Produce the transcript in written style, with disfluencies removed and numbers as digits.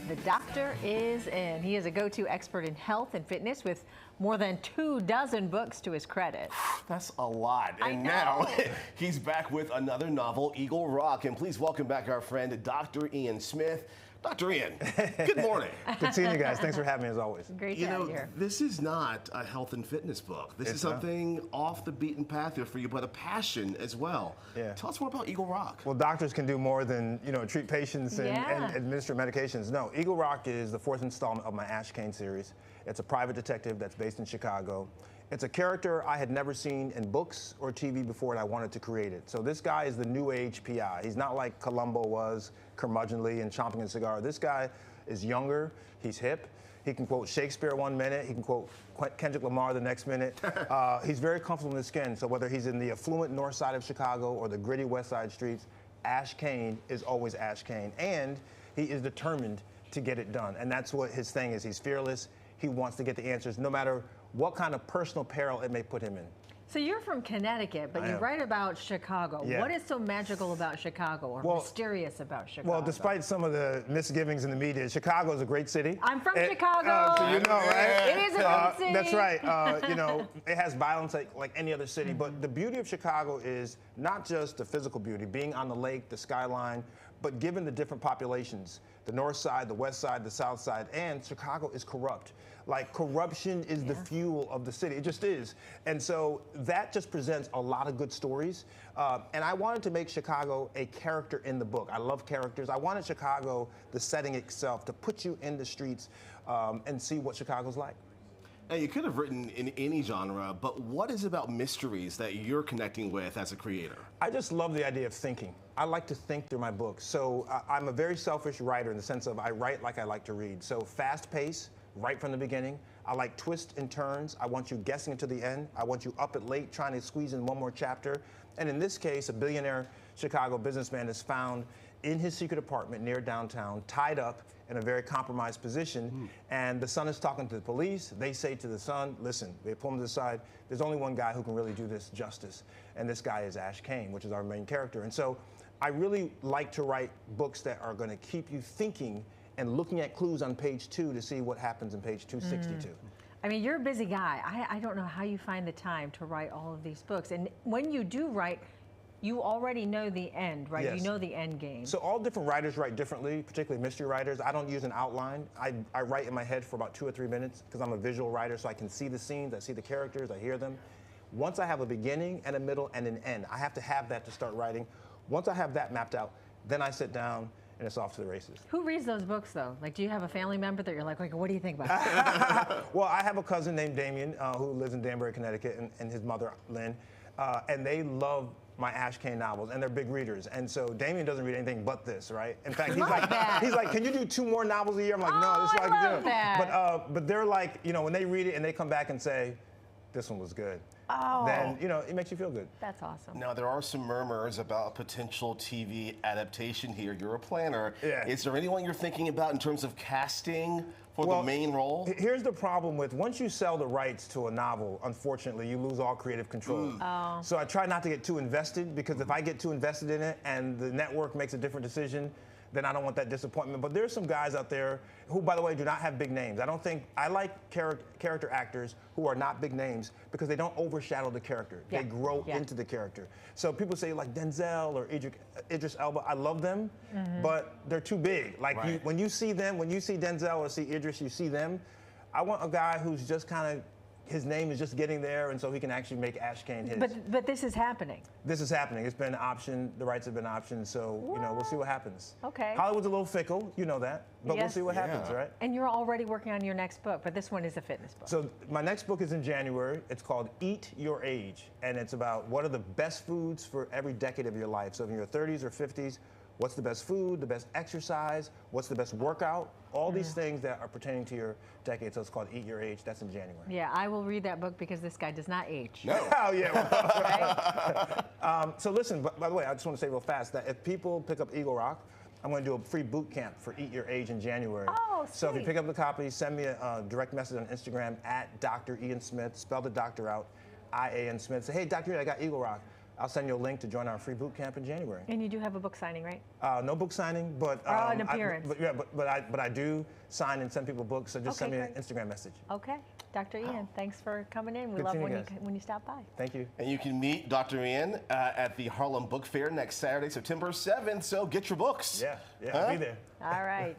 The doctor is in. He is a go-to expert in health and fitness with more than 24 books to his credit. That's a lot. And now he's back with another novel, Eagle Rock. And please welcome back our friend, Dr. Ian Smith. Dr. Ian, good morning. Good seeing you guys. Thanks for having me as always. Great to have you here. This is not a health and fitness book. This is something off the beaten path here for you, but a passion as well. Yeah. Tell us more about Eagle Rock. Well, doctors can do more than, treat patients and administer medications. No, Eagle Rock is the fourth installment of my Ash Cain series. It's a private detective that's based in Chicago. It's a character I had never seen in books or TV before, and I wanted to create it. So this guy is the new age PI. He's not like Columbo was, curmudgeonly and chomping a cigar. This guy is younger, he's hip. He can quote Shakespeare 1 minute, he can quote Kendrick Lamar the next minute. He's very comfortable in his skin, so whether he's in the affluent north side of Chicago or the gritty west side streets, Ash Cain is always Ash Cain. And he is determined to get it done. And that's what his thing is. He's fearless. He wants to get the answers, no matter what kind of personal peril it may put him in. So you're from Connecticut, but you write about Chicago. Yeah. What is so magical about Chicago or mysterious about Chicago? Well, despite some of the misgivings in the media, Chicago is a great city. I'm from Chicago. So you know, right? It is a great city. That's right. It has violence like any other city, but the beauty of Chicago is not just the physical beauty, being on the lake, the skyline, but given the different populations, the north side, the west side, the south side, and Chicago is corrupt. Like, corruption is the fuel of the city. It just is. And so that just presents a lot of good stories. And I wanted to make Chicago a character in the book. I love characters. I wanted Chicago, the setting itself, to put you in the streets and see what Chicago's like. Now, you could have written in any genre, but what is about mysteries that you're connecting with as a creator? I just love the idea of thinking. I like to think through my books. So I'm a very selfish writer in the sense of I write like I like to read. So fast pace, right from the beginning. I like twists and turns. I want you guessing until the end. I want you up at late trying to squeeze in one more chapter. And in this case, a billionaire Chicago businessman is found in his secret apartment near downtown, tied up in a very compromised position. And the son is talking to the police. They say to the son, listen, they pull him to the side. There's only one guy who can really do this justice. And this guy is Ash Cain, which is our main character. And so I really like to write books that are going to keep you thinking and looking at clues on page 2 to see what happens in page 262. I mean, you're a busy guy. I don't know how you find the time to write all of these books. And when you do write, you already know the end, right? Yes. You know the end game. So all different writers write differently, particularly mystery writers. I don't use an outline. I write in my head for about 2 or 3 minutes because I'm a visual writer, so I can see the scenes, I see the characters, I hear them. Once I have a beginning and a middle and an end, I have to have that to start writing. Once I have that mapped out, then I sit down and it's off to the races. Who reads those books, though? Like, do you have a family member that you're like, what do you think about it? Well, I have a cousin named Damien who lives in Danbury, Connecticut, and his mother, Lynn, and they love my Ash Cain novels, and they're big readers. And so Damien doesn't read anything but this, right? In fact, he's like, can you do 2 more novels a year? I'm like, no, this is what I can do. That. But they're like, when they read it and they come back and say, this one was good. Then, it makes you feel good. That's awesome. Now, there are some murmurs about potential TV adaptation here. You're a planner. Yeah. Is there anyone you're thinking about in terms of casting for the main role? Here's the problem with, once you sell the rights to a novel, unfortunately, you lose all creative control. So I try not to get too invested, because if I get too invested in it and the network makes a different decision, then I don't want that disappointment. But there's some guys out there who, by the way, do not have big names. I like character actors who are not big names because they don't overshadow the character. They grow into the character. So people say like Denzel or Idris Elba, I love them, but they're too big. Like when you see them, when you see Denzel or see Idris, you see them. I want a guy who's just kind of, his name is just getting there, and so he can actually make Ash Cain his. But this is happening. This is happening. It's been optioned. The rights have been optioned, so we'll see what happens. Okay. Hollywood's a little fickle, you know that, but we'll see what happens, right? And you're already working on your next book, but this one is a fitness book. So my next book is in January. It's called Eat Your Age, and it's about what are the best foods for every decade of your life. So in your 30s or 50s, what's the best food, the best exercise, what's the best workout, all these things that are pertaining to your decade. So it's called Eat Your Age. That's in January. Yeah, I will read that book because this guy does not age. No. Oh, yeah. So listen, by the way, I just want to say real fast that if people pick up Eagle Rock, I'm going to do a free boot camp for Eat Your Age in January. Oh, so if you pick up the copy, send me a direct message on Instagram at Dr. Ian Smith. Spell the doctor out, I-A-N Smith. Say, hey, Dr. Ian, I got Eagle Rock. I'll send you a link to join our free boot camp in January. And you do have a book signing, right? No book signing, but an appearance. but I do sign and send people books. So just send me an Instagram message. Okay, Dr. Ian, thanks for coming in. We Good love seeing when you stop by. Thank you. And you can meet Dr. Ian at the Harlem Book Fair next Saturday, September 7th. So get your books. Yeah, I'll be there. All right.